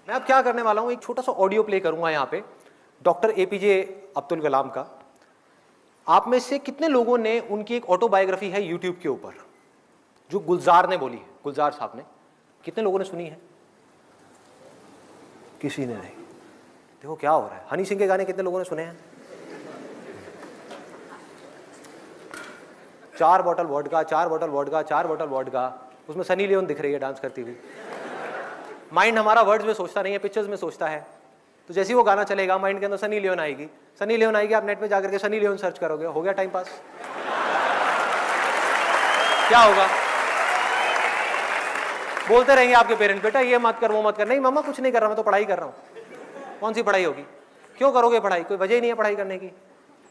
मैं अब क्या करने वाला हूं, एक छोटा सा ऑडियो प्ले करूंगा यहां पे डॉक्टर एपीजे अब्दुल कलाम का। आप में से कितने लोगों ने, उनकी एक ऑटोबायोग्राफी है यूट्यूब के ऊपर जो गुलजार ने बोली है, गुलजार साहब ने, कितने लोगों ने सुनी है? किसी ने नहीं। देखो क्या हो रहा है। हनी सिंह के गाने कितने लोगों ने सुने हैं? 4 bottle vodka, 4 bottle vodka, 4 bottle vodka. उसमें सनी लियोन दिख रही है डांस करती हुई। माइंड हमारा वर्ड्स में सोचता नहीं है, पिक्चर्स में सोचता है। तो जैसे ही वो गाना चलेगा माइंड के अंदर सनी लियोन आएगी, सनी लियोन आएगी, आप नेट पे जाकर के सनी लियोन सर्च करोगे, हो गया टाइम पास। क्या होगा? बोलते रहेंगे आपके पेरेंट्स, बेटा ये मत कर वो मत कर। नहीं मम्मा कुछ नहीं कर रहा, मैं तो पढ़ाई कर रहा हूं। कौन सी पढ़ाई होगी? क्यों करोगे पढ़ाई? कोई वजह ही नहीं है पढ़ाई करने की।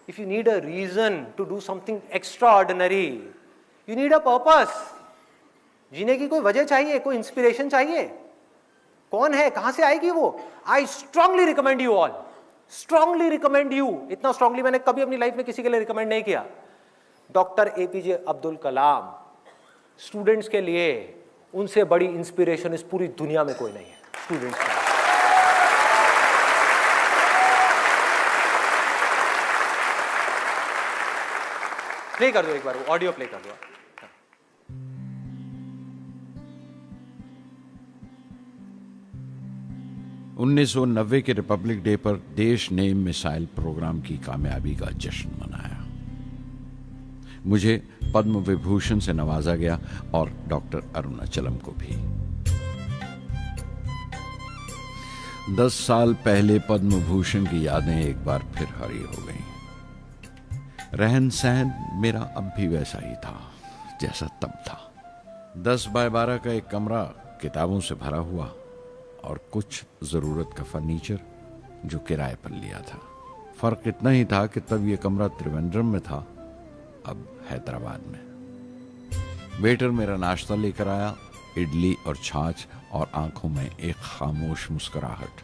If you need a reason to do something extraordinary, you need a purpose. जीने की कोई वजह चाहिए, कोई इंस्पिरेशन चाहिए। कौन है, कहां से आएगी वो? I strongly recommend you all, strongly recommend you. इतना स्ट्रांगली मैंने कभी अपनी लाइफ में किसी के लिए रिकमेंड नहीं किया। Doctor APJ Abdul Kalam. Students के लिए उनसे बड़ी इंस्पिरेशन इस पूरी दुनिया में कोई नहीं है। स्टूडेंट्स के लिए प्ले कर दो एक बार, वो ऑडियो प्ले कर दो। 1990 के रिपब्लिक डे पर देश ने मिसाइल प्रोग्राम की कामयाबी का जश्न मनाया। मुझे पद्म विभूषण से नवाजा गया और डॉक्टर अरुणाचलम को भी। 10 साल पहले पद्म भूषण की यादें एक बार फिर हरी हो गईं। रहन सहन मेरा अब भी वैसा ही था जैसा तब था। 10 बाय 12 का एक कमरा किताबों से भरा हुआ और कुछ जरूरत का फर्नीचर जो किराए पर लिया था। फर्क इतना ही था कि तब यह कमरा त्रिवेंद्रम में था, अब हैदराबाद में। वेटर मेरा नाश्ता लेकर आया, इडली और छाछ, और आंखों में एक खामोश मुस्कुराहट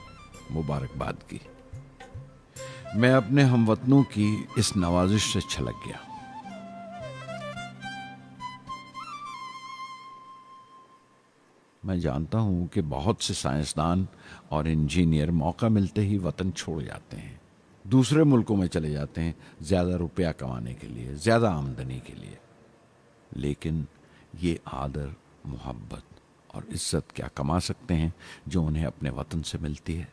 मुबारकबाद की। मैं अपने हमवतनों की इस नवाजिश से छलक गया। मैं जानता हूं कि बहुत से साइंसदान और इंजीनियर मौका मिलते ही वतन छोड़ जाते हैं, दूसरे मुल्कों में चले जाते हैं ज्यादा रुपया कमाने के लिए, ज्यादा आमदनी के लिए। लेकिन ये आदर, मोहब्बत और इज्जत क्या कमा सकते हैं जो उन्हें अपने वतन से मिलती है।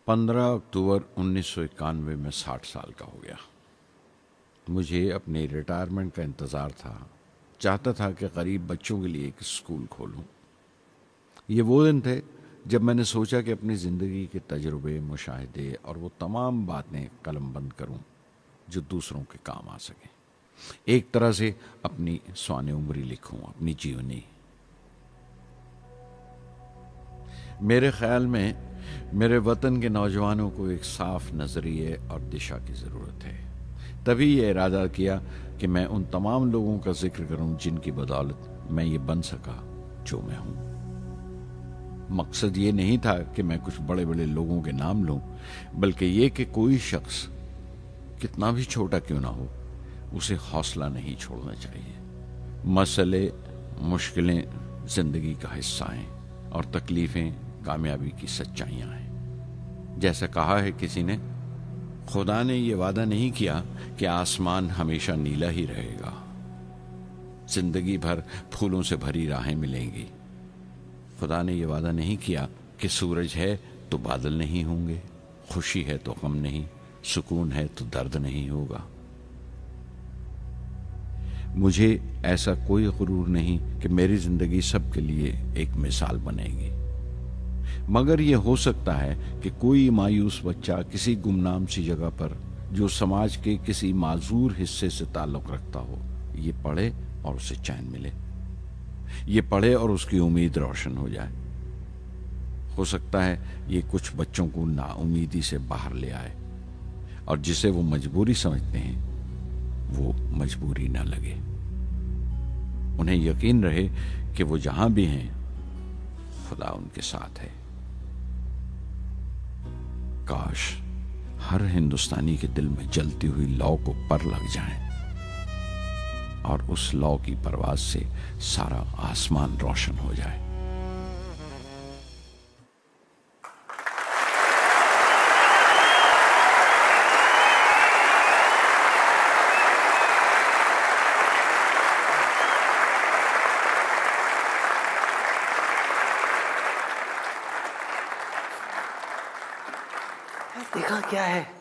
15 अक्टूबर 1991 में 60 साल का हो गया। मुझे अपने रिटायरमेंट का इंतज़ार था। चाहता था कि गरीब बच्चों के लिए एक स्कूल खोलूं। ये वो दिन थे जब मैंने सोचा कि अपनी ज़िंदगी के तजुर्बे, मुशाहिदे और वो तमाम बातें कलमबंद करूं जो दूसरों के काम आ सकें। एक तरह से अपनी स्वाने उम्री लिखूं, अपनी जीवनी। मेरे ख्याल में मेरे वतन के नौजवानों को एक साफ नजरिए और दिशा की ज़रूरत है। तभी ये इरादा किया कि मैं उन तमाम लोगों का जिक्र करूं जिनकी बदौलत मैं ये बन सका जो मैं हूं। मकसद ये नहीं था कि मैं कुछ बड़े बड़े लोगों के नाम लूं, बल्कि ये कि कोई शख्स कितना भी छोटा क्यों ना हो, उसे हौसला नहीं छोड़ना चाहिए। मसले, मुश्किलें जिंदगी का हिस्सा हैं और तकलीफें कामयाबी की सच्चाइयां हैं। जैसा कहा है किसी ने, खुदा ने यह वादा नहीं किया कि आसमान हमेशा नीला ही रहेगा, जिंदगी भर फूलों से भरी राहें मिलेंगी। खुदा ने यह वादा नहीं किया कि सूरज है तो बादल नहीं होंगे, खुशी है तो गम नहीं, सुकून है तो दर्द नहीं होगा। मुझे ऐसा कोई गुरूर नहीं कि मेरी जिंदगी सबके लिए एक मिसाल बनेगी, मगर यह हो सकता है कि कोई मायूस बच्चा किसी गुमनाम सी जगह पर जो समाज के किसी माजूर हिस्से से ताल्लुक रखता हो, ये पढ़े और उसे चैन मिले, ये पढ़े और उसकी उम्मीद रोशन हो जाए। हो सकता है ये कुछ बच्चों को नाउमीदी से बाहर ले आए और जिसे वो मजबूरी समझते हैं वो मजबूरी ना लगे। उन्हें यकीन रहे कि वो जहां भी हैं खुदा उनके साथ है। काश हर हिंदुस्तानी के दिल में जलती हुई लौ को पर लग जाए और उस लौ की परवाज से सारा आसमान रोशन हो जाए। देखा क्या है,